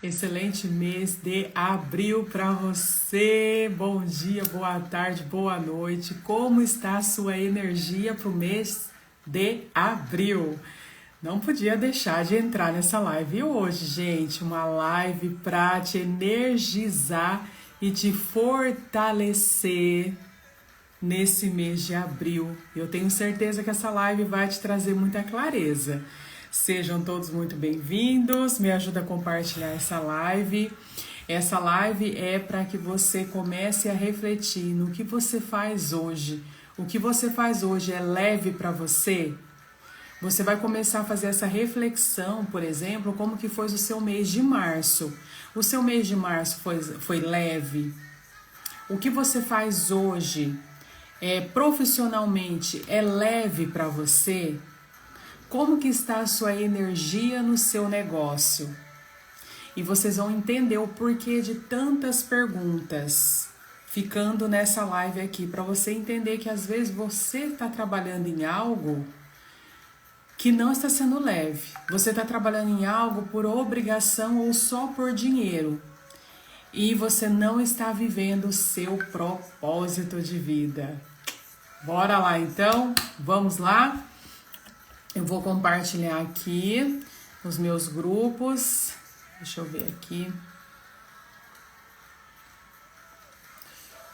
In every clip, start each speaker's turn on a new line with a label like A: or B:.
A: Excelente mês de abril para você. Bom dia, boa tarde, boa noite. Como está a sua energia para o mês de abril? Não podia deixar de entrar nessa live hoje, gente. Uma live para te energizar e te fortalecer nesse mês de abril. Eu tenho certeza que essa live vai te trazer muita clareza. Sejam todos muito bem-vindos, me ajuda a compartilhar essa live. Essa live é para que você comece a refletir no que você faz hoje. O que você faz hoje é leve para você? Você vai começar a fazer essa reflexão, por exemplo, como que foi o seu mês de março. O seu mês de março foi leve? O que você faz hoje profissionalmente é leve para você? Como que está a sua energia no seu negócio? E vocês vão entender o porquê de tantas perguntas ficando nessa live aqui, para você entender que às vezes você está trabalhando em algo que não está sendo leve. Você está trabalhando em algo por obrigação ou só por dinheiro. E você não está vivendo o seu propósito de vida. Bora lá então? Vamos lá? Eu vou compartilhar aqui os meus grupos. Deixa eu ver aqui.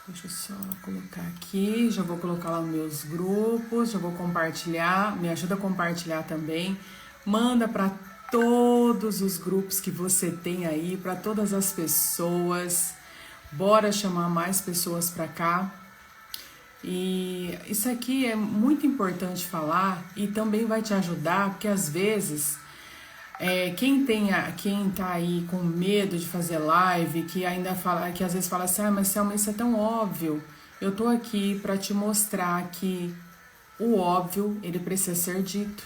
A: Deixa eu só colocar aqui. Já vou colocar lá nos meus grupos. Já vou compartilhar. Me ajuda a compartilhar também. Manda para todos os grupos que você tem aí, para todas as pessoas. Bora chamar mais pessoas para cá. E isso aqui é muito importante falar e também vai te ajudar, porque às vezes quem tá aí com medo de fazer live, que ainda fala, que às vezes fala assim, mas Selma, isso é tão óbvio. Eu tô aqui para te mostrar que o óbvio, ele precisa ser dito.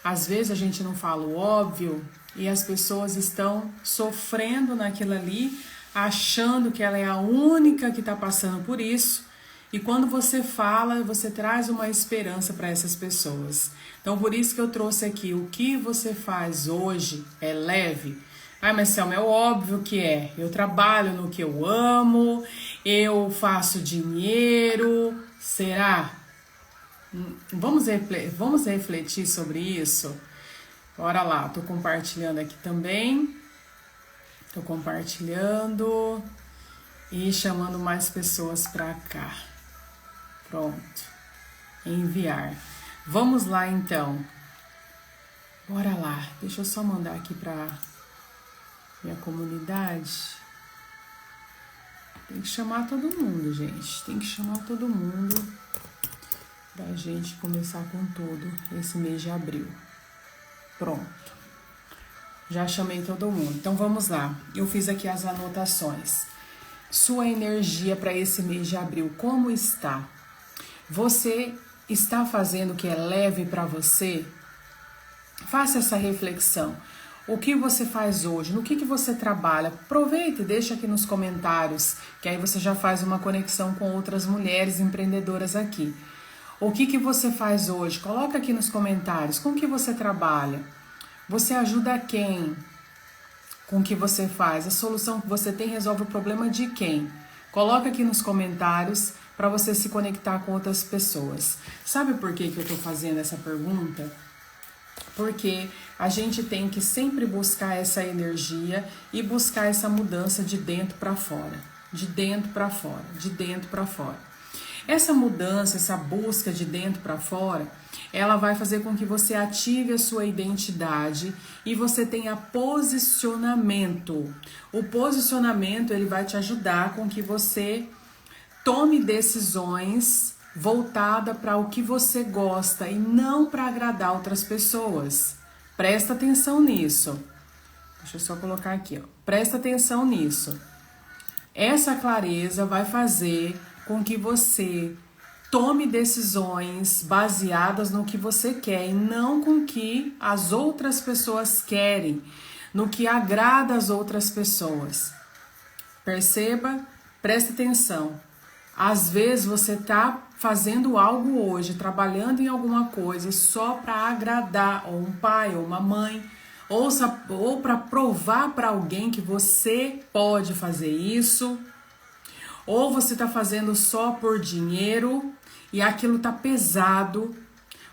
A: Às vezes a gente não fala o óbvio e as pessoas estão sofrendo naquilo ali, achando que ela é a única que está passando por isso. E quando você fala, você traz uma esperança para essas pessoas. Então, por isso que eu trouxe aqui, o que você faz hoje é leve? Mas Selma, é óbvio que é. Eu trabalho no que eu amo, eu faço dinheiro. Será? Vamos refletir sobre isso? Bora lá, tô compartilhando aqui também. Tô compartilhando e chamando mais pessoas para cá. Pronto. Enviar. Vamos lá então. Bora lá. Deixa eu só mandar aqui para minha comunidade. Tem que chamar todo mundo, gente. Tem que chamar todo mundo pra gente começar com tudo esse mês de abril. Pronto. Já chamei todo mundo. Então vamos lá. Eu fiz aqui as anotações. Sua energia para esse mês de abril, como está? Você está fazendo o que é leve para você? Faça essa reflexão. O que você faz hoje? No que você trabalha? Aproveita e deixa aqui nos comentários, que aí você já faz uma conexão com outras mulheres empreendedoras aqui. O que você faz hoje? Coloca aqui nos comentários. Com que você trabalha? Você ajuda quem? Com o que você faz? A solução que você tem resolve o problema de quem? Coloca aqui nos comentários para você se conectar com outras pessoas. Sabe por que eu estou fazendo essa pergunta? Porque a gente tem que sempre buscar essa energia e buscar essa mudança de dentro para fora. De dentro para fora, de dentro para fora. Essa mudança, essa busca de dentro para fora, ela vai fazer com que você ative a sua identidade e você tenha posicionamento. O posicionamento, ele vai te ajudar com que você tome decisões voltadas para o que você gosta e não para agradar outras pessoas. Presta atenção nisso. Deixa eu só colocar aqui, ó. Presta atenção nisso. Essa clareza vai fazer com que você tome decisões baseadas no que você quer e não com o que as outras pessoas querem, no que agrada as outras pessoas. Perceba, presta atenção. Às vezes você está fazendo algo hoje, trabalhando em alguma coisa só para agradar ou um pai ou uma mãe ou para provar para alguém que você pode fazer isso, ou você está fazendo só por dinheiro e aquilo tá pesado,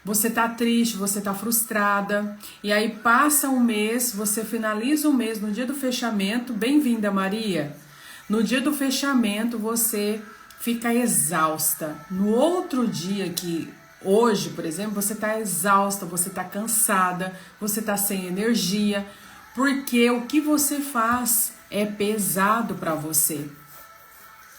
A: você tá triste, você tá frustrada, e aí passa um mês, você finaliza o mês no dia do fechamento, bem-vinda Maria, no dia do fechamento você fica exausta, no outro dia que hoje, por exemplo, você tá exausta, você tá cansada, você tá sem energia, porque o que você faz é pesado para você.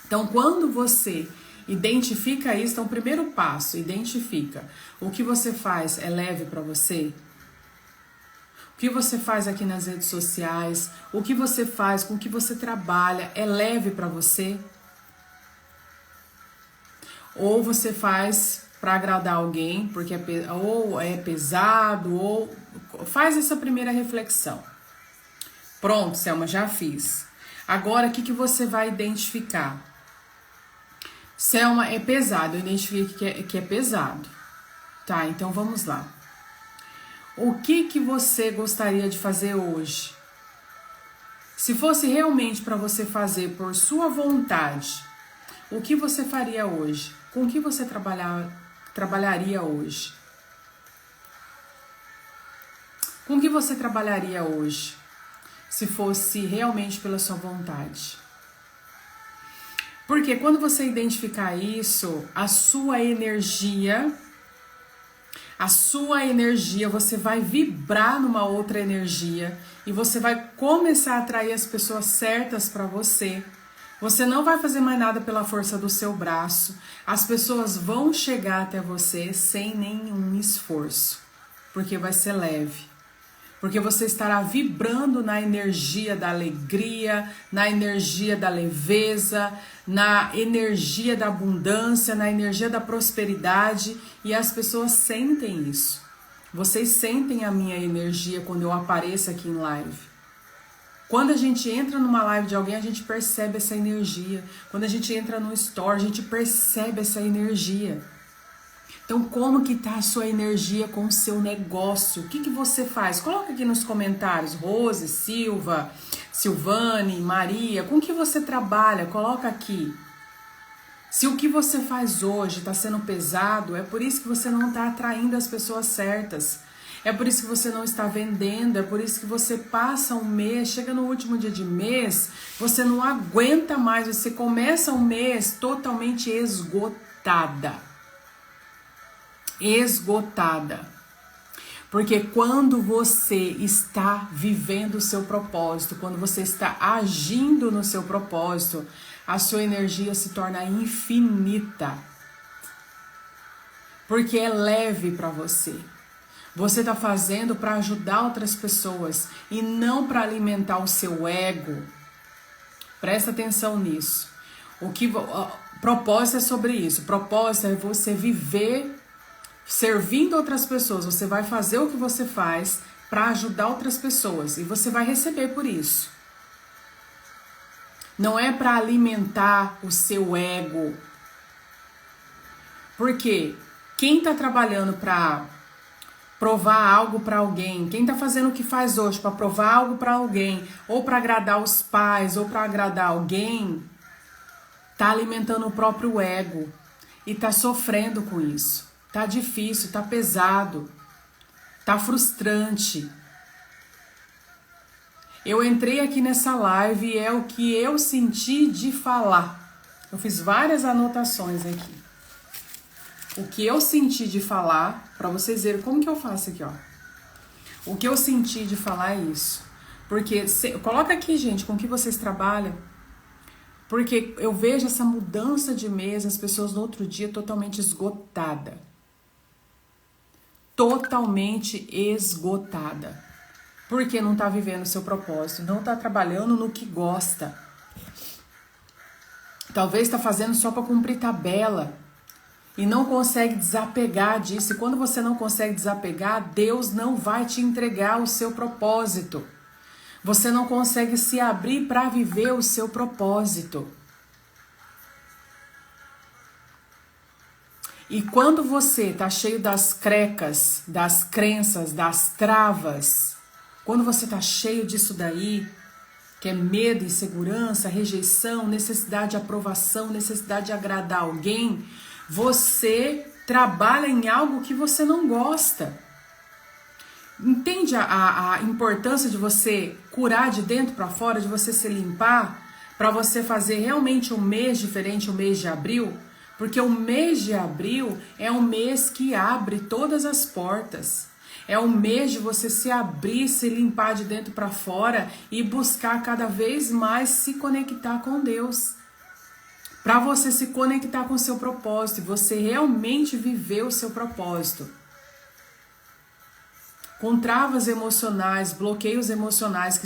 A: Então, quando você identifica isso, então, o primeiro passo, identifica. O que você faz é leve para você? O que você faz aqui nas redes sociais? O que você faz, com o que você trabalha, é leve para você? Ou você faz para agradar alguém, porque ou é pesado, ou faz essa primeira reflexão. Pronto, Selma, já fiz. Agora, o que você vai identificar? Selma, é pesado, eu identifiquei que é pesado. Tá, então vamos lá. O que você gostaria de fazer hoje? Se fosse realmente para você fazer por sua vontade, o que você faria hoje? Com o que você trabalharia hoje? Com o que você trabalharia hoje? Se fosse realmente pela sua vontade. Porque quando você identificar isso, a sua energia, você vai vibrar numa outra energia e você vai começar a atrair as pessoas certas para você. Você não vai fazer mais nada pela força do seu braço. As pessoas vão chegar até você sem nenhum esforço, porque vai ser leve. Porque você estará vibrando na energia da alegria, na energia da leveza, na energia da abundância, na energia da prosperidade, e as pessoas sentem isso. Vocês sentem a minha energia quando eu apareço aqui em live. Quando a gente entra numa live de alguém, a gente percebe essa energia. Quando a gente entra no store, a gente percebe essa energia. Então, como que tá a sua energia com o seu negócio? O que você faz? Coloca aqui nos comentários, Rose, Silva, Silvane, Maria, com que você trabalha? Coloca aqui. Se o que você faz hoje está sendo pesado, é por isso que você não está atraindo as pessoas certas. É por isso que você não está vendendo, é por isso que você passa um mês, chega no último dia de mês, você não aguenta mais, você começa um mês totalmente esgotada. Porque quando você está vivendo o seu propósito, quando você está agindo no seu propósito, a sua energia se torna infinita. Porque é leve para você. Você está fazendo para ajudar outras pessoas e não para alimentar o seu ego. Presta atenção nisso. Propósito é sobre isso. Propósito é você viver servindo outras pessoas. Você vai fazer o que você faz para ajudar outras pessoas e você vai receber por isso. Não é para alimentar o seu ego. Porque quem está trabalhando para provar algo para alguém, quem está fazendo o que faz hoje para provar algo para alguém, ou para agradar os pais, ou para agradar alguém, está alimentando o próprio ego e está sofrendo com isso. Tá difícil, tá pesado, tá frustrante. Eu entrei aqui nessa live e é o que eu senti de falar. Eu fiz várias anotações aqui. O que eu senti de falar, para vocês verem como que eu faço aqui, ó. O que eu senti de falar é isso. Porque, coloca aqui, gente, com que vocês trabalham. Porque eu vejo essa mudança de mês, as pessoas no outro dia totalmente esgotadas. Totalmente esgotada. Porque não está vivendo o seu propósito, não está trabalhando no que gosta. Talvez está fazendo só para cumprir tabela e não consegue desapegar disso. E quando você não consegue desapegar, Deus não vai te entregar o seu propósito. Você não consegue se abrir para viver o seu propósito. E quando você tá cheio das crecas, das crenças, das travas, Quando você está cheio disso daí, que é medo, insegurança, rejeição, necessidade de aprovação, necessidade de agradar alguém, você trabalha em algo que você não gosta. Entende a importância de você curar de dentro para fora, de você se limpar, para você fazer realmente um mês diferente, o mês de abril? Porque o mês de abril é um mês que abre todas as portas. É um mês de você se abrir, se limpar de dentro para fora e buscar cada vez mais se conectar com Deus. Para você se conectar com o seu propósito e você realmente viver o seu propósito. Com travas emocionais, bloqueios emocionais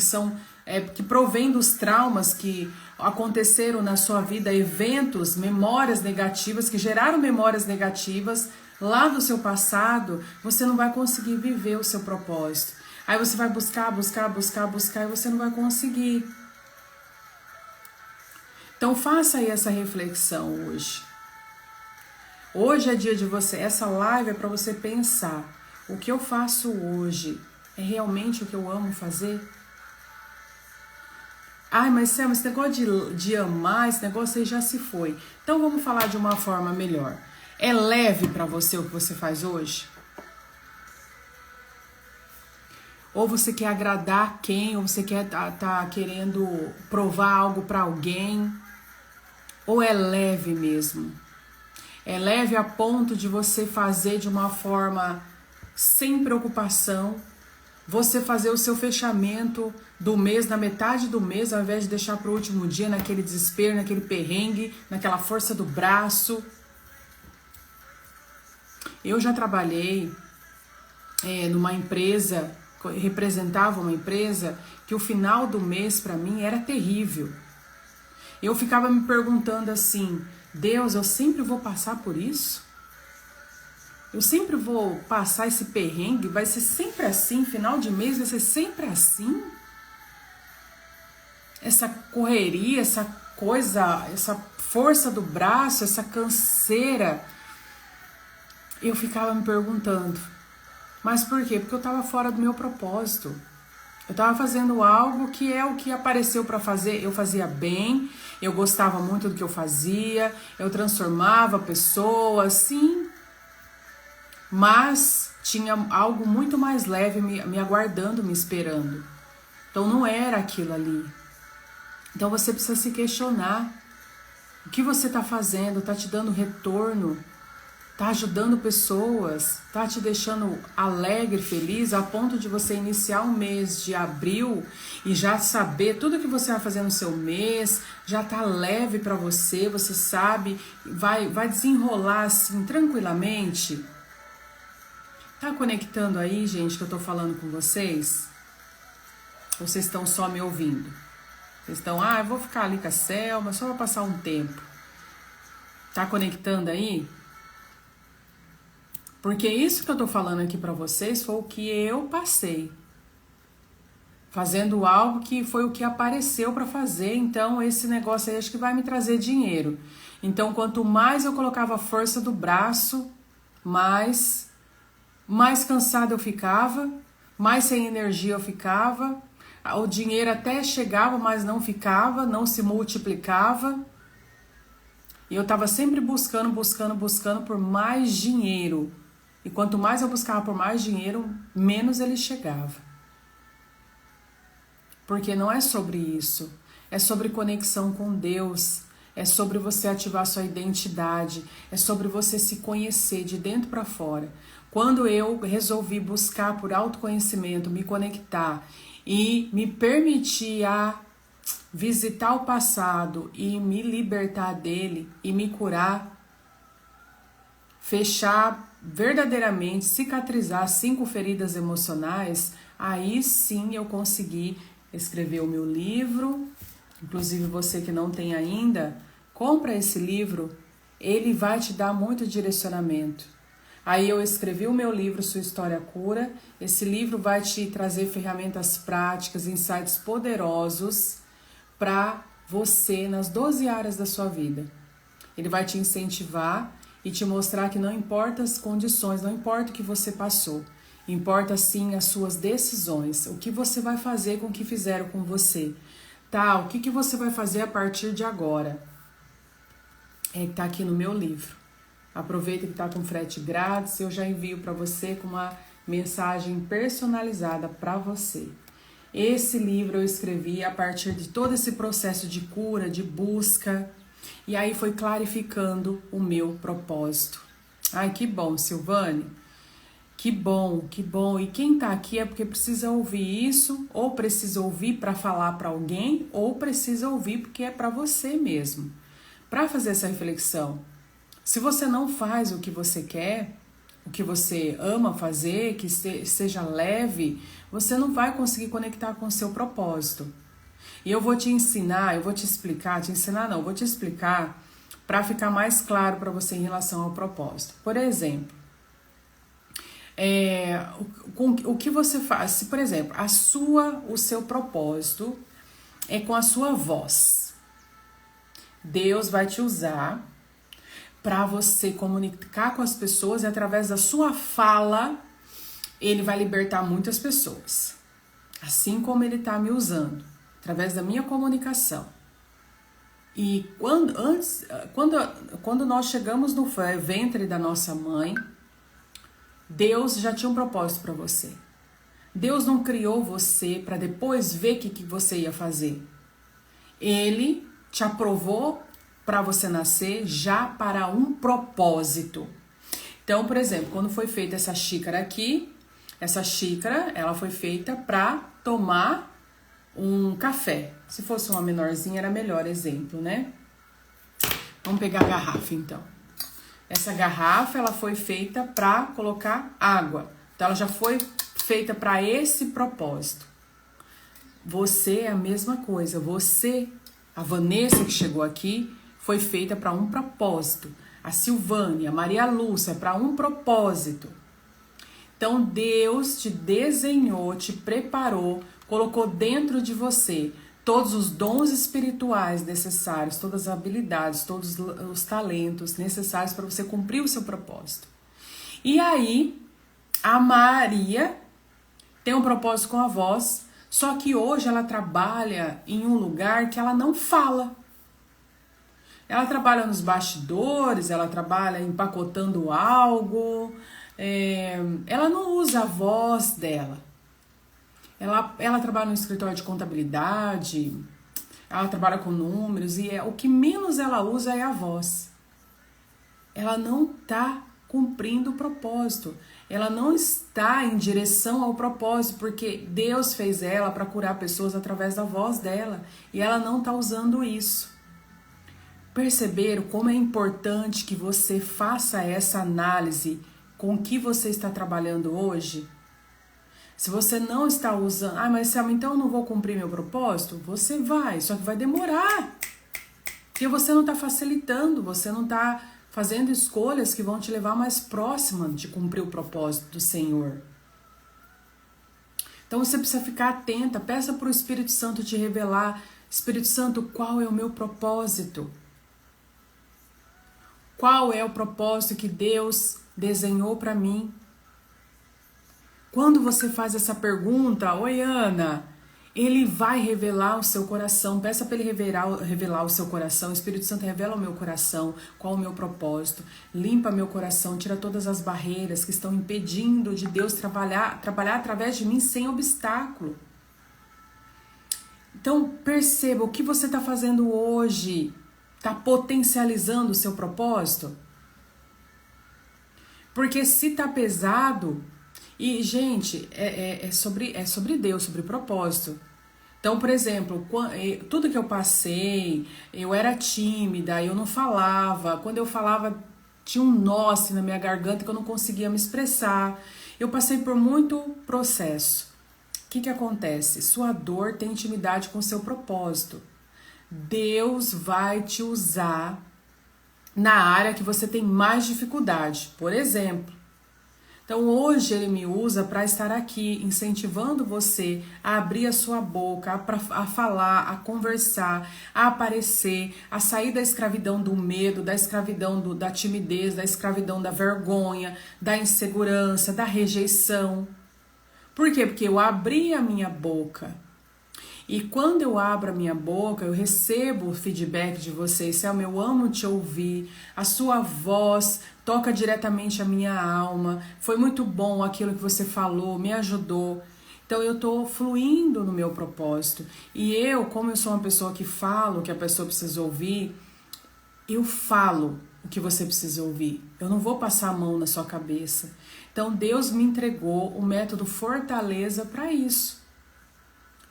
A: que provêm dos traumas que aconteceram na sua vida, eventos, memórias negativas, que geraram memórias negativas lá do seu passado, você não vai conseguir viver o seu propósito. Aí você vai buscar e você não vai conseguir. Então faça aí essa reflexão hoje. Hoje é dia de você, essa live é para você pensar, o que eu faço hoje é realmente o que eu amo fazer? Ai, mas Selma, esse negócio de amar, esse negócio aí já se foi. Então vamos falar de uma forma melhor. É leve para você o que você faz hoje? Ou você quer agradar quem? Ou você quer tá querendo provar algo para alguém? Ou é leve mesmo? É leve a ponto de você fazer de uma forma sem preocupação, você fazer o seu fechamento do mês, na metade do mês, ao invés de deixar para o último dia, naquele desespero, naquele perrengue, naquela força do braço. Eu já trabalhei numa empresa, representava uma empresa, que o final do mês para mim era terrível. Eu ficava me perguntando assim, Deus, eu sempre vou passar por isso? Eu sempre vou passar esse perrengue? Vai ser sempre assim? Final de mês vai ser sempre assim? Essa correria, essa coisa, essa força do braço, essa canseira. Eu ficava me perguntando. Mas por quê? Porque eu estava fora do meu propósito. Eu estava fazendo algo que é o que apareceu para fazer. Eu fazia bem, eu gostava muito do que eu fazia, eu transformava pessoas, sim. Mas tinha algo muito mais leve me aguardando, me esperando. Então não era aquilo ali. Então você precisa se questionar. O que você está fazendo? Está te dando retorno? Está ajudando pessoas? Está te deixando alegre, feliz, a ponto de você iniciar um mês de abril e já saber tudo que você vai fazer no seu mês, já está leve para você, você sabe, vai desenrolar assim tranquilamente? Tá conectando aí, gente, que eu tô falando com vocês? Ou vocês estão só me ouvindo? Vocês estão, eu vou ficar ali com a Selma, só pra passar um tempo. Tá conectando aí? Porque isso que eu tô falando aqui pra vocês foi o que eu passei. Fazendo algo que foi o que apareceu pra fazer, então esse negócio aí acho que vai me trazer dinheiro. Então quanto mais eu colocava a força do braço, mais cansada eu ficava, mais sem energia eu ficava, o dinheiro até chegava, mas não ficava, não se multiplicava. E eu estava sempre buscando por mais dinheiro. E quanto mais eu buscava por mais dinheiro, menos ele chegava. Porque não é sobre isso, é sobre conexão com Deus, é sobre você ativar sua identidade, é sobre você se conhecer de dentro para fora. Quando eu resolvi buscar por autoconhecimento, me conectar e me permitir a visitar o passado e me libertar dele e me curar, fechar verdadeiramente, cicatrizar 5 feridas emocionais, aí sim eu consegui escrever o meu livro. Inclusive você que não tem ainda, compra esse livro, ele vai te dar muito direcionamento. Aí eu escrevi o meu livro, Sua História Cura. Esse livro vai te trazer ferramentas práticas, insights poderosos para você nas 12 áreas da sua vida. Ele vai te incentivar e te mostrar que não importa as condições, não importa o que você passou. Importa sim as suas decisões. O que você vai fazer com o que fizeram com você? Tá, o que você vai fazer a partir de agora? É que tá aqui no meu livro. Aproveita que tá com frete grátis, eu já envio para você com uma mensagem personalizada para você. Esse livro eu escrevi a partir de todo esse processo de cura, de busca, e aí foi clarificando o meu propósito. Ai, que bom, Silvane. Que bom, que bom. E quem tá aqui é porque precisa ouvir isso, ou precisa ouvir para falar para alguém, ou precisa ouvir porque é para você mesmo. Para fazer essa reflexão. Se você não faz o que você quer, o que você ama fazer, que seja leve, você não vai conseguir conectar com o seu propósito. E eu vou te ensinar, eu vou te explicar, vou te explicar para ficar mais claro para você em relação ao propósito. Por exemplo, o que você faz, se por exemplo, o seu propósito é com a sua voz. Deus vai te usar para você comunicar com as pessoas e através da sua fala, ele vai libertar muitas pessoas. Assim como ele está me usando, através da minha comunicação. E quando nós chegamos no ventre da nossa mãe, Deus já tinha um propósito para você. Deus não criou você para depois ver o que você ia fazer. Ele te aprovou para você nascer já para um propósito. Então, por exemplo, quando foi feita essa xícara aqui, essa xícara, ela foi feita para tomar um café. Se fosse uma menorzinha, era melhor exemplo, né? Vamos pegar a garrafa, então. Essa garrafa, ela foi feita para colocar água. Então, ela já foi feita para esse propósito. Você é a mesma coisa. Você, a Vanessa que chegou aqui, foi feita para um propósito. A Silvânia, a Maria Lúcia, para um propósito. Então, Deus te desenhou, te preparou, colocou dentro de você todos os dons espirituais necessários, todas as habilidades, todos os talentos necessários para você cumprir o seu propósito. E aí, a Maria tem um propósito com a voz, só que hoje ela trabalha em um lugar que ela não fala. Ela trabalha nos bastidores, ela trabalha empacotando algo, ela não usa a voz dela. Ela trabalha no escritório de contabilidade, ela trabalha com números e o que menos ela usa é a voz. Ela não está cumprindo o propósito. Ela não está em direção ao propósito, porque Deus fez ela para curar pessoas através da voz dela e ela não está usando isso. Perceberam como é importante que você faça essa análise com o que você está trabalhando hoje? Se você não está usando... mas então eu não vou cumprir meu propósito? Você vai, só que vai demorar. Porque você não está facilitando, você não está fazendo escolhas que vão te levar mais próxima de cumprir o propósito do Senhor. Então você precisa ficar atenta, peça para o Espírito Santo te revelar. Espírito Santo, qual é o meu propósito? Qual é o propósito que Deus desenhou para mim? Quando você faz essa pergunta, oi Ana, ele vai revelar o seu coração. Peça para ele revelar o seu coração. O Espírito Santo revela o meu coração, qual o meu propósito. Limpa meu coração, tira todas as barreiras que estão impedindo de Deus trabalhar através de mim sem obstáculo. Então perceba o que você está fazendo hoje. Está potencializando o seu propósito? Porque se está pesado... E, gente, é sobre Deus, sobre propósito. Então, por exemplo, tudo que eu passei, eu era tímida, eu não falava. Quando eu falava, tinha um nó assim na minha garganta que eu não conseguia me expressar. Eu passei por muito processo. O que acontece? Sua dor tem intimidade com o seu propósito. Deus vai te usar na área que você tem mais dificuldade. Por exemplo, então hoje ele me usa para estar aqui incentivando você a abrir a sua boca, a falar, a conversar, a aparecer, a sair da escravidão do medo, da escravidão da timidez, da escravidão da vergonha, da insegurança, da rejeição. Por quê? Porque eu abri a minha boca. E quando eu abro a minha boca, eu recebo o feedback de vocês. Selma, eu amo te ouvir. A sua voz toca diretamente a minha alma. Foi muito bom aquilo que você falou, me ajudou. Então eu tô fluindo no meu propósito. E eu, como eu sou uma pessoa que falo, que a pessoa precisa ouvir, eu falo o que você precisa ouvir. Eu não vou passar a mão na sua cabeça. Então Deus me entregou o método Fortaleza para isso.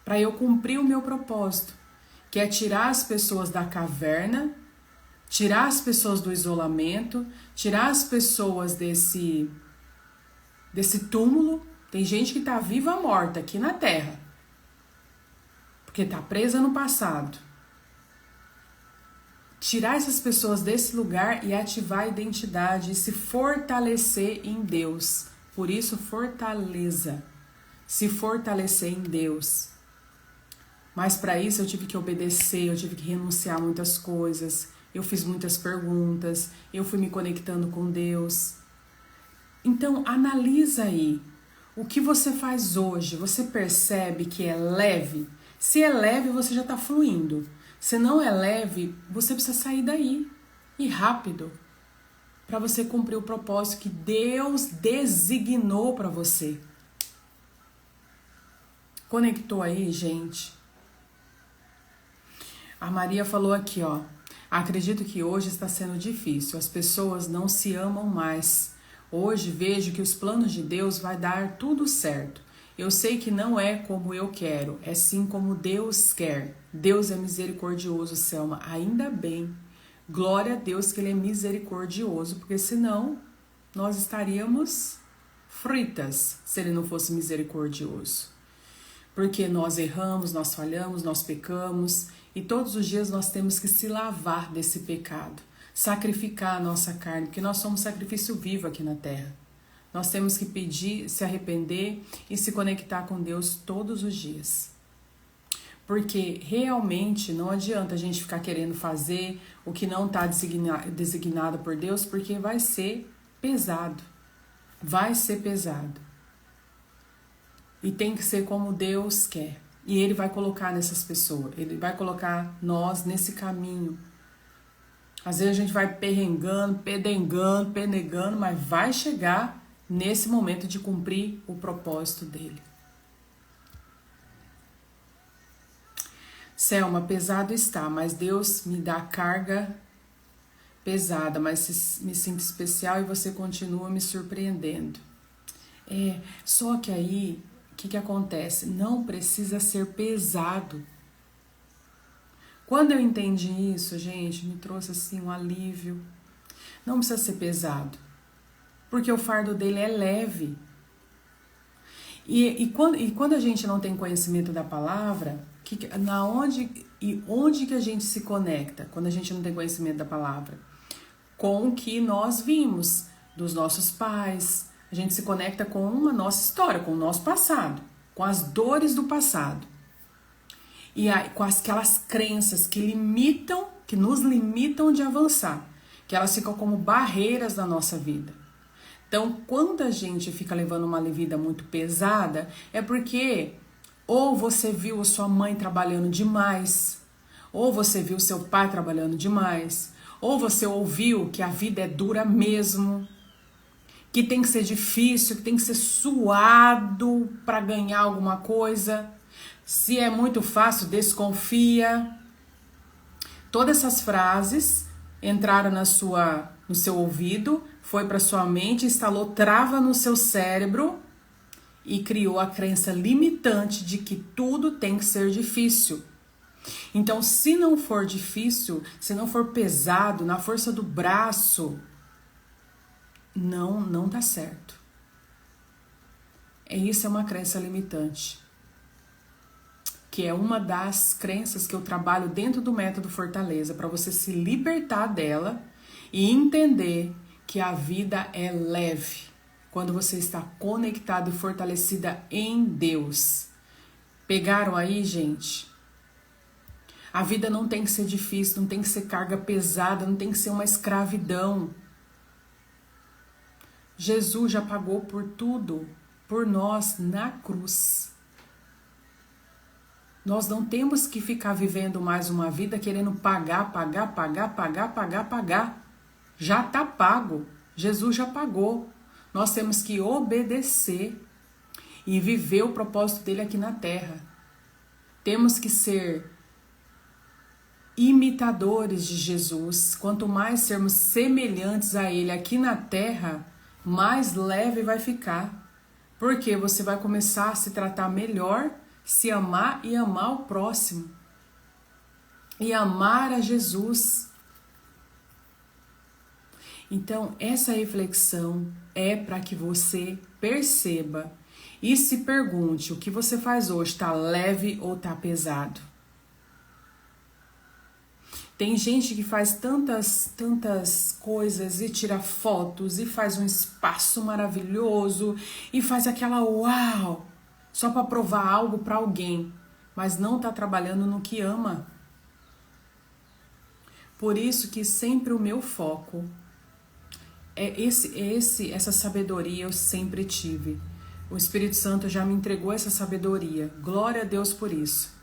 A: Para eu cumprir o meu propósito, que é tirar as pessoas da caverna, tirar as pessoas do isolamento, tirar as pessoas desse túmulo. Tem gente que está viva ou morta aqui na Terra, porque está presa no passado. Tirar essas pessoas desse lugar e ativar a identidade e se fortalecer em Deus. Por isso, fortaleza. Se fortalecer em Deus. Mas para isso eu tive que obedecer, eu tive que renunciar a muitas coisas, eu fiz muitas perguntas, eu fui me conectando com Deus. Então analisa aí, o que você faz hoje, você percebe que é leve? Se é leve, você já está fluindo. Se não é leve, você precisa sair daí, e rápido, para você cumprir o propósito que Deus designou para você. Conectou aí, gente? A Maria falou aqui, ó. Acredito que hoje está sendo difícil. As pessoas não se amam mais. Hoje vejo que os planos de Deus vai dar tudo certo. Eu sei que não é como eu quero, é sim como Deus quer. Deus é misericordioso, Selma. Ainda bem. Glória a Deus que Ele é misericordioso, porque senão nós estaríamos fritas se Ele não fosse misericordioso. Porque nós erramos, nós falhamos, nós pecamos. E todos os dias nós temos que se lavar desse pecado, sacrificar a nossa carne, porque nós somos sacrifício vivo aqui na terra. Nós temos que pedir, se arrepender e se conectar com Deus todos os dias. Porque realmente não adianta a gente ficar querendo fazer o que não está designado por Deus, porque vai ser pesado. Vai ser pesado. E tem que ser como Deus quer. E Ele vai colocar nessas pessoas, Ele vai colocar nós nesse caminho. Às vezes a gente vai perrengando, penegando, mas vai chegar nesse momento de cumprir o propósito dEle. Selma, pesado está, mas Deus me dá carga pesada, mas me sinto especial e você continua me surpreendendo. Só que aí... O que acontece? Não precisa ser pesado. Quando eu entendi isso, gente, me trouxe assim um alívio. Não precisa ser pesado, porque o fardo dele é leve. E quando a gente não tem conhecimento da palavra, onde que a gente se conecta quando a gente não tem conhecimento da palavra? Com o que nós vimos dos nossos pais. A gente se conecta com a nossa história, com o nosso passado, com as dores do passado. E com aquelas crenças que nos limitam de avançar, que elas ficam como barreiras na nossa vida. Então, quando a gente fica levando uma vida muito pesada, é porque ou você viu a sua mãe trabalhando demais, ou você viu seu pai trabalhando demais, ou você ouviu que a vida é dura mesmo, que tem que ser difícil, que tem que ser suado para ganhar alguma coisa. Se é muito fácil, desconfia. Todas essas frases entraram no seu ouvido, foi para sua mente, instalou trava no seu cérebro e criou a crença limitante de que tudo tem que ser difícil. Então, se não for difícil, se não for pesado, na força do braço, não dá certo. Isso é uma crença limitante, que é uma das crenças que eu trabalho dentro do método Fortaleza, para você se libertar dela e entender que a vida é leve quando você está conectado e fortalecida em Deus. Pegaram aí, gente? A vida não tem que ser difícil, não tem que ser carga pesada, não tem que ser uma escravidão. Jesus já pagou por tudo. por nós na cruz. Nós não temos que ficar vivendo mais uma vida querendo pagar. Já está pago. Jesus já pagou. Nós temos que obedecer e viver o propósito dele aqui na terra. Temos que ser imitadores de Jesus. Quanto mais sermos semelhantes a ele aqui na terra, mais leve vai ficar. Porque você vai começar a se tratar melhor, se amar e amar o próximo. E amar a Jesus. Então, essa reflexão é para que você perceba e se pergunte: o que você faz hoje está leve ou está pesado? Tem gente que faz tantas coisas e tira fotos e faz um espaço maravilhoso e faz aquela uau, só para provar algo para alguém, mas não está trabalhando no que ama. Por isso que sempre o meu foco essa sabedoria eu sempre tive. O Espírito Santo já me entregou essa sabedoria. Glória a Deus por isso.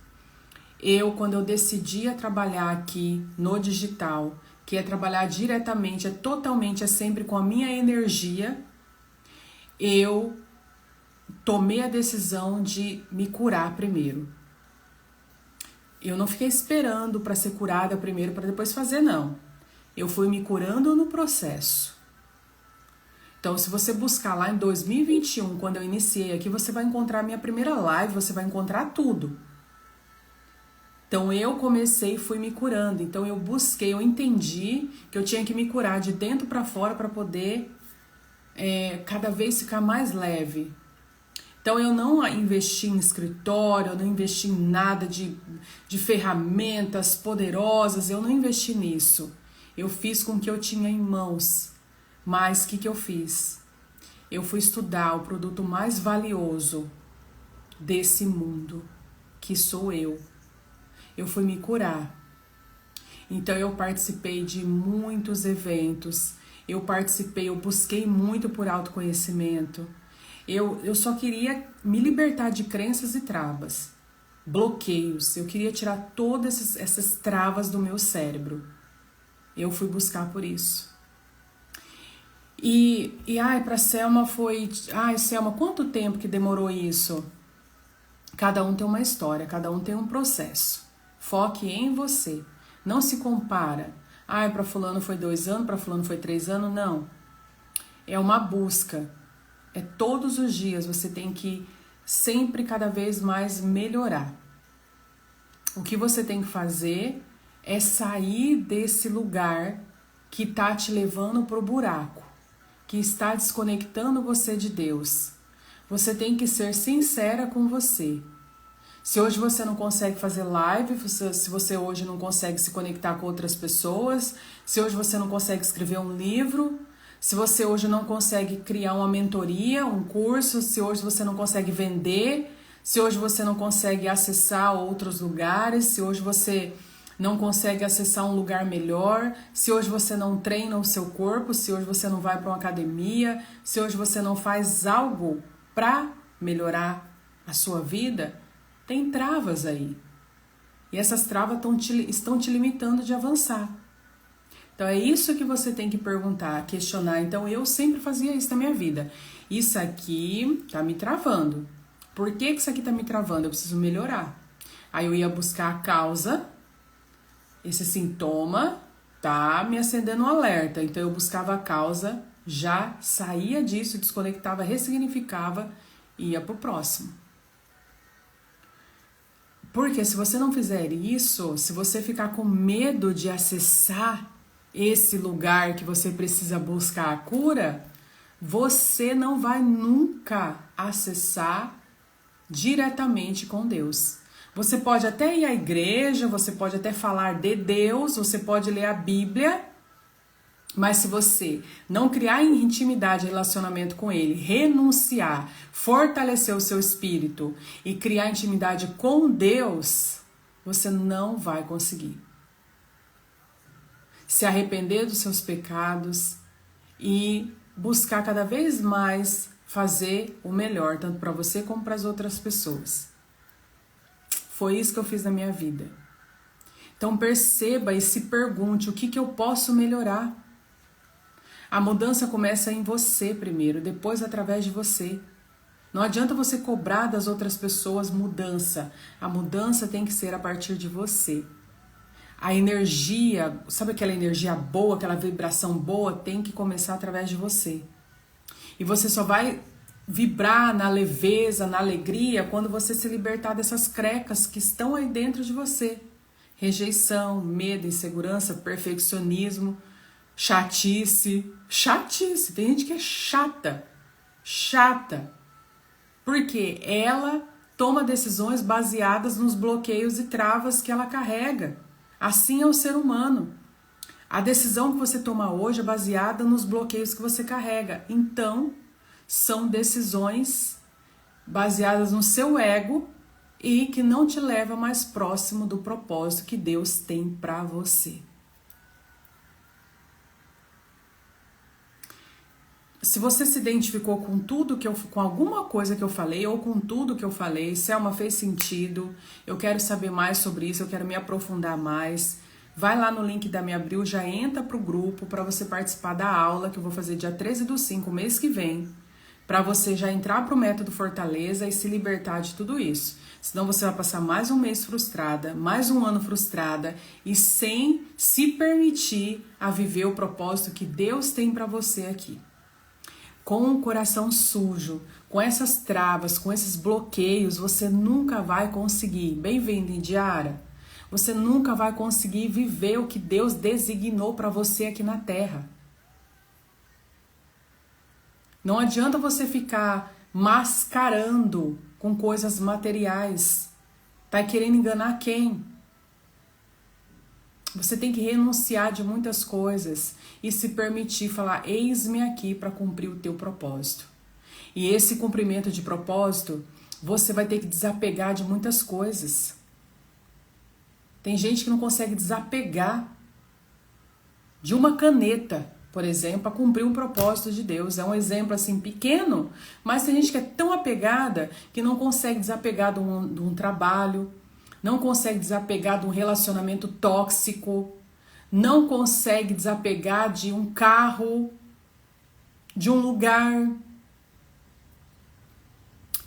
A: Quando eu decidi trabalhar aqui no digital, que é trabalhar diretamente, totalmente, sempre com a minha energia, eu tomei a decisão de me curar primeiro. Eu não fiquei esperando para ser curada primeiro para depois fazer, não. Eu fui me curando no processo. Então, se você buscar lá em 2021, quando eu iniciei aqui, você vai encontrar a minha primeira live, você vai encontrar tudo. Então, eu comecei e fui me curando. Então, eu busquei, eu entendi que eu tinha que me curar de dentro para fora para poder cada vez ficar mais leve. Então, eu não investi em escritório, eu não investi em nada de ferramentas poderosas, eu não investi nisso. Eu fiz com o que eu tinha em mãos. Mas o que eu fiz? Eu fui estudar o produto mais valioso desse mundo, que sou eu. Eu fui me curar. Então eu participei de muitos eventos, eu busquei muito por autoconhecimento. Eu só queria me libertar de crenças e travas, bloqueios. Eu queria tirar todas essas travas do meu cérebro. Eu fui buscar por isso. Pra Selma foi... Selma, quanto tempo que demorou isso? Cada um tem uma história, cada um tem um processo. Foque em você. Não se compara. Para fulano foi 2 anos, para fulano foi 3 anos. Não. É uma busca. É todos os dias. Você tem que sempre, cada vez mais melhorar. O que você tem que fazer é sair desse lugar que está te levando para o buraco, que está desconectando você de Deus. Você tem que ser sincera com você. Se hoje você não consegue fazer live, se você hoje não consegue se conectar com outras pessoas, se hoje você não consegue escrever um livro, se você hoje não consegue criar uma mentoria, um curso, se hoje você não consegue vender, se hoje você não consegue acessar outros lugares, se hoje você não consegue acessar um lugar melhor, se hoje você não treina o seu corpo, se hoje você não vai para uma academia, se hoje você não faz algo para melhorar a sua vida, tem travas aí. E essas travas estão te limitando de avançar. Então é isso que você tem que perguntar, questionar. Então eu sempre fazia isso na minha vida. Isso aqui tá me travando. Por que isso aqui tá me travando? Eu preciso melhorar. Aí eu ia buscar a causa. Esse sintoma tá me acendendo um alerta. Então eu buscava a causa, já saía disso, desconectava, ressignificava e ia pro próximo. Porque se você não fizer isso, se você ficar com medo de acessar esse lugar que você precisa buscar a cura, você não vai nunca acessar diretamente com Deus. Você pode até ir à igreja, você pode até falar de Deus, você pode ler a Bíblia, mas se você não criar intimidade, relacionamento com Ele, renunciar, fortalecer o seu espírito e criar intimidade com Deus, você não vai conseguir. Se arrepender dos seus pecados e buscar cada vez mais fazer o melhor, tanto para você como para as outras pessoas. Foi isso que eu fiz na minha vida. Então perceba e se pergunte o que eu posso melhorar. A mudança começa em você primeiro, depois através de você. Não adianta você cobrar das outras pessoas mudança. A mudança tem que ser a partir de você. A energia, sabe aquela energia boa, aquela vibração boa, tem que começar através de você. E você só vai vibrar na leveza, na alegria, quando você se libertar dessas crecas que estão aí dentro de você. Rejeição, medo, insegurança, perfeccionismo, chatice. Chatice, tem gente que é chata. Porque ela toma decisões baseadas nos bloqueios e travas que ela carrega. Assim é o ser humano. A decisão que você toma hoje é baseada nos bloqueios que você carrega. Então, são decisões baseadas no seu ego e que não te levam mais próximo do propósito que Deus tem para você. Se você se identificou com tudo com alguma coisa que eu falei ou com tudo que eu falei, Selma, fez sentido, eu quero saber mais sobre isso, eu quero me aprofundar mais, vai lá no link da Me Abriu, já entra pro grupo para você participar da aula que eu vou fazer dia 13/5, mês que vem, para você já entrar pro método Fortaleza e se libertar de tudo isso. Senão você vai passar mais um mês frustrada, mais um ano frustrada e sem se permitir a viver o propósito que Deus tem para você aqui. Com o coração sujo, com essas travas, com esses bloqueios, você nunca vai conseguir. Bem-vindo, Indiara. Você nunca vai conseguir viver o que Deus designou para você aqui na Terra. Não adianta você ficar mascarando com coisas materiais. Tá querendo enganar quem? Você tem que renunciar de muitas coisas e se permitir falar, eis-me aqui para cumprir o teu propósito. E esse cumprimento de propósito, você vai ter que desapegar de muitas coisas. Tem gente que não consegue desapegar de uma caneta, por exemplo, para cumprir um propósito de Deus. É um exemplo assim pequeno, mas tem gente que é tão apegada que não consegue desapegar de um trabalho, não consegue desapegar de um relacionamento tóxico, não consegue desapegar de um carro, de um lugar,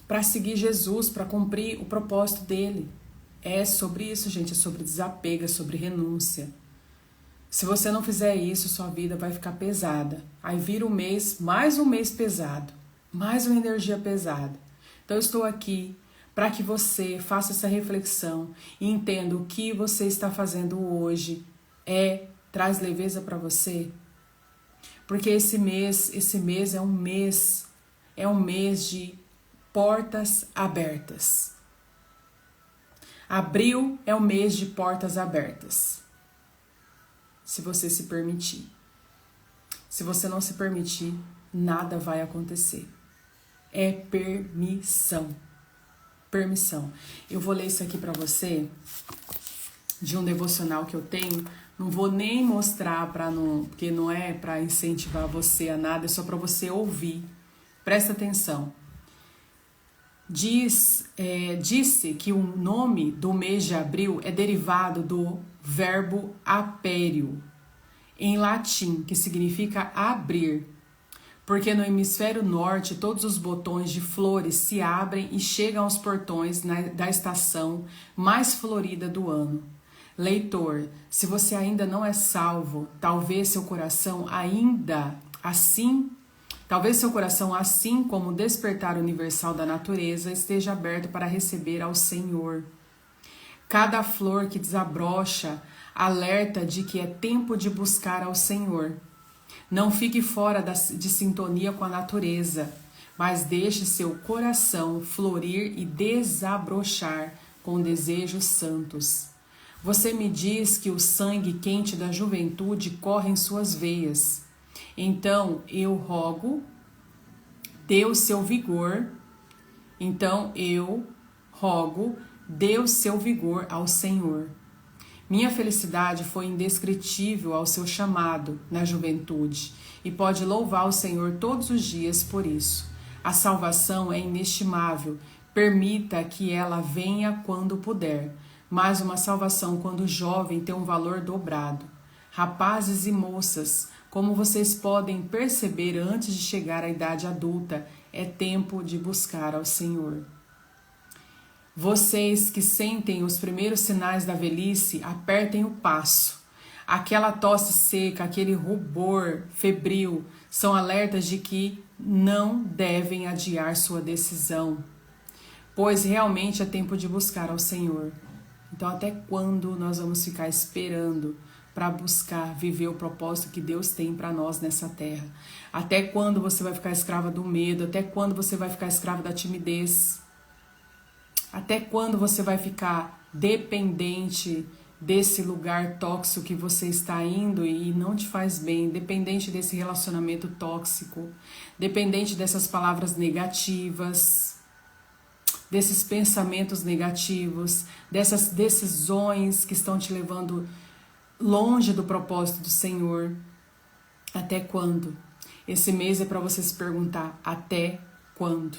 A: para seguir Jesus, para cumprir o propósito dele. É sobre isso, gente, é sobre desapego, é sobre renúncia. Se você não fizer isso, sua vida vai ficar pesada. Aí vira um mês, mais um mês pesado, mais uma energia pesada. Então eu estou aqui para que você faça essa reflexão e entenda o que você está fazendo hoje traz leveza para você. Porque esse mês é um mês de portas abertas. Abril é um mês de portas abertas. Se você se permitir. Se você não se permitir, nada vai acontecer. É permissão. Permissão. Eu vou ler isso aqui para você de um devocional que eu tenho. Não vou nem mostrar porque não é para incentivar você a nada, é só para você ouvir. Presta atenção. Disse que o nome do mês de abril é derivado do verbo aperio, em latim, que significa abrir. Porque no hemisfério norte todos os botões de flores se abrem e chegam aos portões da estação mais florida do ano. Leitor, se você ainda não é salvo, talvez seu coração assim como o despertar universal da natureza, esteja aberto para receber ao Senhor. Cada flor que desabrocha alerta de que é tempo de buscar ao Senhor. Não fique fora de sintonia com a natureza, mas deixe seu coração florir e desabrochar com desejos santos. Você me diz que o sangue quente da juventude corre em suas veias. Então eu rogo, dê o seu vigor. Dê o seu vigor ao Senhor. Minha felicidade foi indescritível ao seu chamado na juventude e pode louvar o Senhor todos os dias por isso. A salvação é inestimável. Permita que ela venha quando puder. Mas uma salvação quando jovem tem um valor dobrado. Rapazes e moças, como vocês podem perceber antes de chegar à idade adulta, é tempo de buscar ao Senhor. Vocês que sentem os primeiros sinais da velhice, apertem o passo. Aquela tosse seca, aquele rubor febril, são alertas de que não devem adiar sua decisão, pois realmente é tempo de buscar ao Senhor. Então, até quando nós vamos ficar esperando para buscar viver o propósito que Deus tem para nós nessa terra? Até quando você vai ficar escrava do medo? Até quando você vai ficar escrava da timidez? Até quando você vai ficar dependente desse lugar tóxico que você está indo e não te faz bem, dependente desse relacionamento tóxico, dependente dessas palavras negativas, desses pensamentos negativos, dessas decisões que estão te levando longe do propósito do Senhor? Até quando? Esse mês é para você se perguntar: até quando?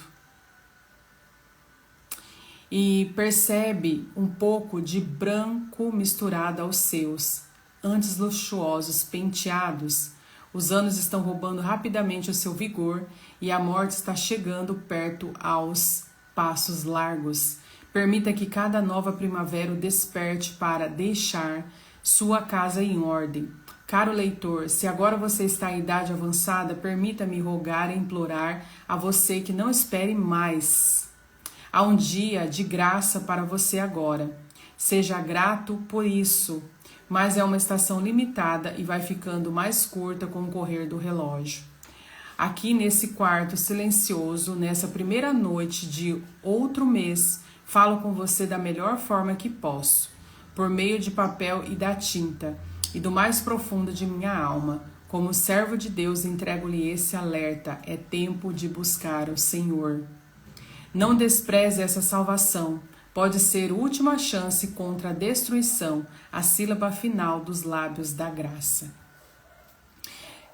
A: E percebe um pouco de branco misturado aos seus, antes luxuosos, penteados. Os anos estão roubando rapidamente o seu vigor e a morte está chegando perto aos passos largos. Permita que cada nova primavera o desperte para deixar sua casa em ordem. Caro leitor, se agora você está em idade avançada, permita-me rogar e implorar a você que não espere mais. Há um dia de graça para você agora. Seja grato por isso, mas é uma estação limitada e vai ficando mais curta com o correr do relógio. Aqui nesse quarto silencioso, nessa primeira noite de outro mês, falo com você da melhor forma que posso, por meio de papel e da tinta, e do mais profundo de minha alma. Como servo de Deus, entrego-lhe esse alerta: é tempo de buscar o Senhor. Não despreze essa salvação. Pode ser última chance contra a destruição, a sílaba final dos lábios da graça.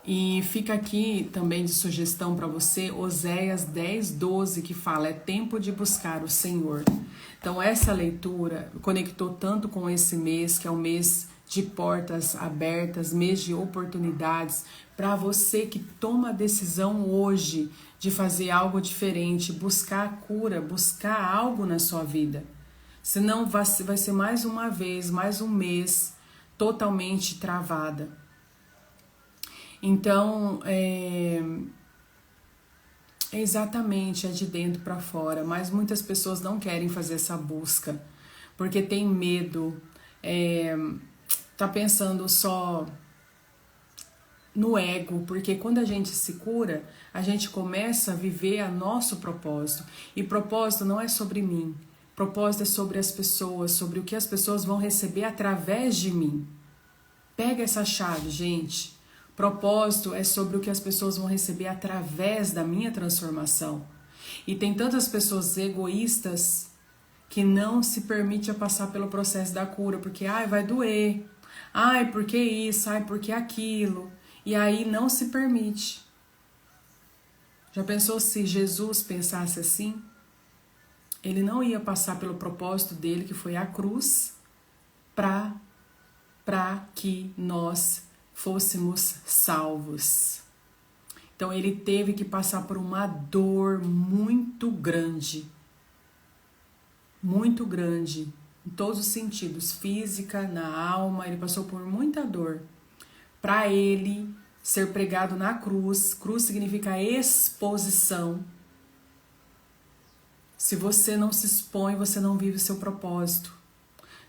A: E fica aqui também de sugestão para você, Oséias 10:12, que fala: é tempo de buscar o Senhor. Então essa leitura conectou tanto com esse mês, que é um mês de portas abertas, mês de oportunidades, para você que toma a decisão hoje de fazer algo diferente, buscar a cura, buscar algo na sua vida. Senão vai ser mais uma vez, mais um mês totalmente travada. Então, exatamente, é de dentro para fora, mas muitas pessoas não querem fazer essa busca, porque tem medo, tá pensando só no ego, porque quando a gente se cura, a gente começa a viver a nosso propósito, e propósito não é sobre mim, propósito é sobre as pessoas, sobre o que as pessoas vão receber através de mim. Pega essa chave, gente. Propósito é sobre o que as pessoas vão receber através da minha transformação. E tem tantas pessoas egoístas que não se permitem passar pelo processo da cura, porque vai doer, porque isso, porque aquilo, e aí não se permite. Já pensou se Jesus pensasse assim? Ele não ia passar pelo propósito dele, que foi a cruz, para que nós fôssemos salvos. Então ele teve que passar por uma dor muito grande em todos os sentidos, física, na alma. Ele passou por muita dor para ele ser pregado na cruz. Cruz significa exposição. Se você não se expõe, você não vive o seu propósito.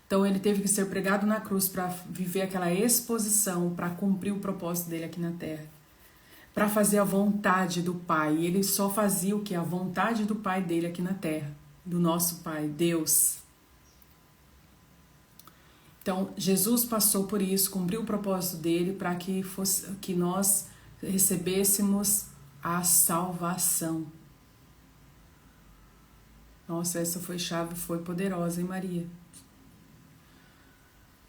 A: Então ele teve que ser pregado na cruz para viver aquela exposição, para cumprir o propósito dele aqui na terra, para fazer a vontade do Pai. E ele só fazia o que? A vontade do Pai dele aqui na terra, do nosso Pai, Deus. Então Jesus passou por isso, cumpriu o propósito dele para que nós recebêssemos a salvação. Nossa, essa foi chave, foi poderosa, hein, Maria?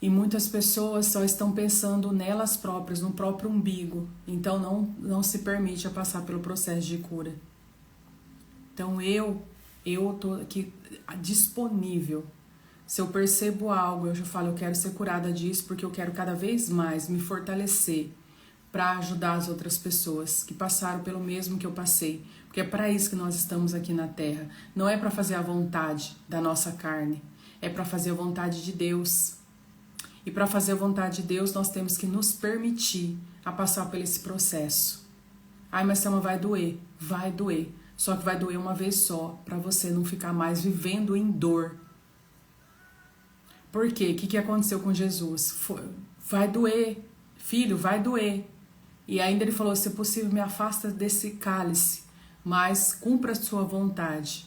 A: E muitas pessoas só estão pensando nelas próprias, no próprio umbigo. Então não se permite a passar pelo processo de cura. Então eu tô aqui disponível. Se eu percebo algo, eu já falo, eu quero ser curada disso, porque eu quero cada vez mais me fortalecer para ajudar as outras pessoas que passaram pelo mesmo que eu passei. Porque é para isso que nós estamos aqui na Terra. Não é para fazer a vontade da nossa carne, é para fazer a vontade de Deus. E para fazer a vontade de Deus, nós temos que nos permitir a passar por esse processo. Ai, mas Selma, vai doer. Vai doer. Só que vai doer uma vez só, para você não ficar mais vivendo em dor. Por quê? O que aconteceu com Jesus? Vai doer, filho, vai doer. E ainda ele falou, se possível, me afasta desse cálice, mas cumpra a sua vontade.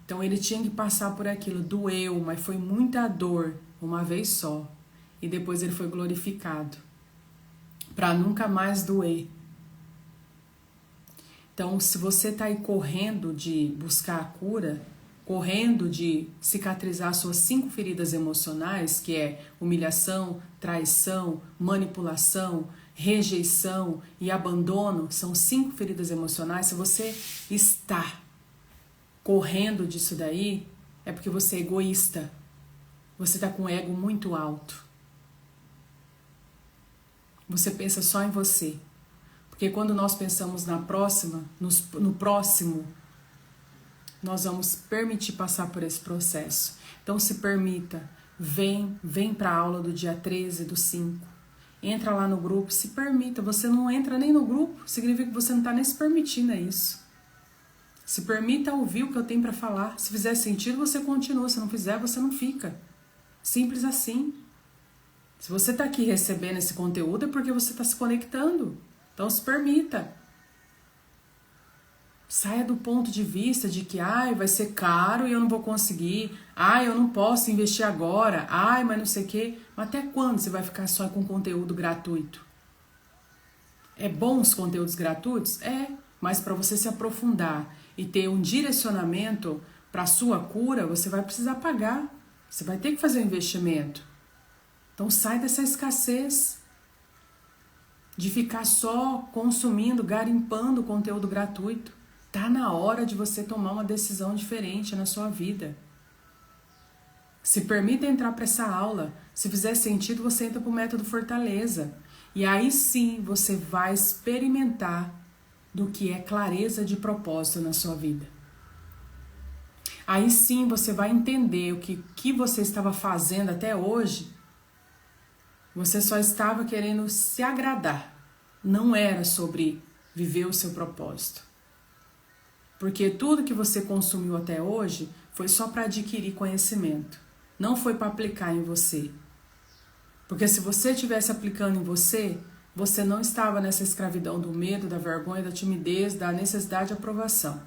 A: Então ele tinha que passar por aquilo, doeu, mas foi muita dor, uma vez só. E depois ele foi glorificado, para nunca mais doer. Então, se você está aí correndo de buscar a cura, correndo de cicatrizar suas 5 feridas emocionais, que é humilhação, traição, manipulação, rejeição e abandono, são 5 feridas emocionais. Se você está correndo disso daí, é porque você é egoísta. Você está com o ego muito alto. Você pensa só em você. Porque quando nós pensamos no próximo, nós vamos permitir passar por esse processo. Então se permita, vem para a aula do dia 13/5. Entra lá no grupo, se permita. Você não entra nem no grupo, significa que você não está nem se permitindo a isso. Se permita ouvir o que eu tenho para falar. Se fizer sentido, você continua. Se não fizer, você não fica. Simples assim. Se você está aqui recebendo esse conteúdo, é porque você está se conectando. Então se permita. Saia do ponto de vista de que vai ser caro e eu não vou conseguir. Eu não posso investir agora. Mas não sei o quê. Mas até quando você vai ficar só com conteúdo gratuito? É bom os conteúdos gratuitos? É. Mas para você se aprofundar e ter um direcionamento para a sua cura, você vai precisar pagar. Você vai ter que fazer um investimento. Então sai dessa escassez de ficar só consumindo, garimpando conteúdo gratuito. Tá na hora de você tomar uma decisão diferente na sua vida. Se permita entrar para essa aula. Se fizer sentido, você entra para o método Fortaleza. E aí sim você vai experimentar do que é clareza de propósito na sua vida. Aí sim você vai entender o que você estava fazendo até hoje. Você só estava querendo se agradar. Não era sobre viver o seu propósito. Porque tudo que você consumiu até hoje foi só para adquirir conhecimento. Não foi para aplicar em você. Porque se você estivesse aplicando em você, você não estava nessa escravidão do medo, da vergonha, da timidez, da necessidade de aprovação.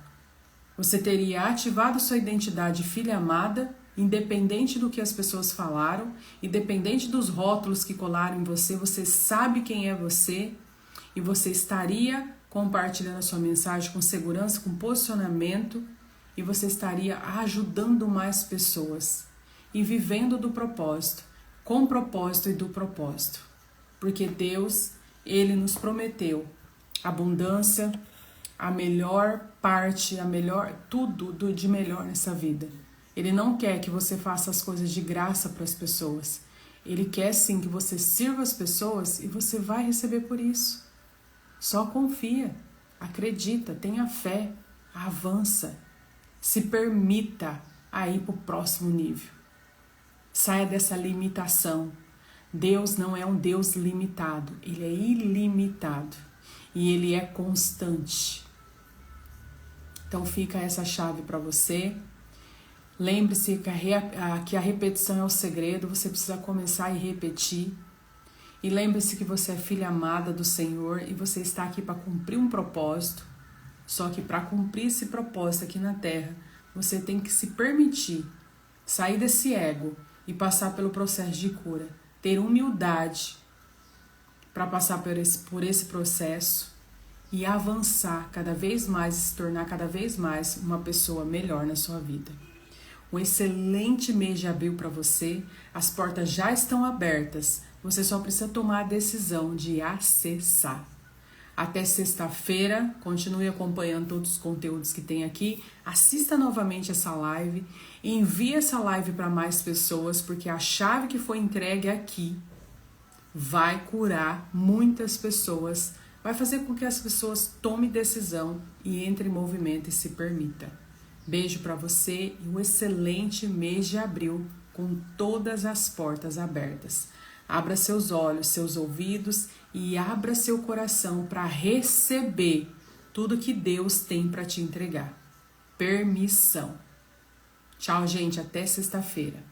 A: Você teria ativado sua identidade filha amada, independente do que as pessoas falaram, independente dos rótulos que colaram em você, você sabe quem é você e você estaria compartilhando a sua mensagem com segurança, com posicionamento, e você estaria ajudando mais pessoas e vivendo do propósito, com o propósito e do propósito. Porque Deus, Ele nos prometeu abundância, a melhor parte, tudo de melhor nessa vida. Ele não quer que você faça as coisas de graça para as pessoas. Ele quer sim que você sirva as pessoas e você vai receber por isso. Só confia, acredita, tenha fé, avança, se permita a ir para o próximo nível. Saia dessa limitação. Deus não é um Deus limitado, Ele é ilimitado e Ele é constante. Então fica essa chave para você. Lembre-se que a repetição é o segredo, você precisa começar e repetir. E lembre-se que você é filha amada do Senhor e você está aqui para cumprir um propósito. Só que para cumprir esse propósito aqui na Terra, você tem que se permitir sair desse ego e passar pelo processo de cura. Ter humildade para passar por esse processo e avançar cada vez mais e se tornar cada vez mais uma pessoa melhor na sua vida. Um excelente mês de abril para você, as portas já estão abertas, você só precisa tomar a decisão de acessar. Até sexta-feira, continue acompanhando todos os conteúdos que tem aqui. Assista novamente essa live, envie essa live para mais pessoas, porque a chave que foi entregue aqui vai curar muitas pessoas, vai fazer com que as pessoas tomem decisão e entrem em movimento e se permita. Beijo para você e um excelente mês de abril com todas as portas abertas. Abra seus olhos, seus ouvidos e abra seu coração para receber tudo que Deus tem para te entregar. Permissão. Tchau, gente. Até sexta-feira.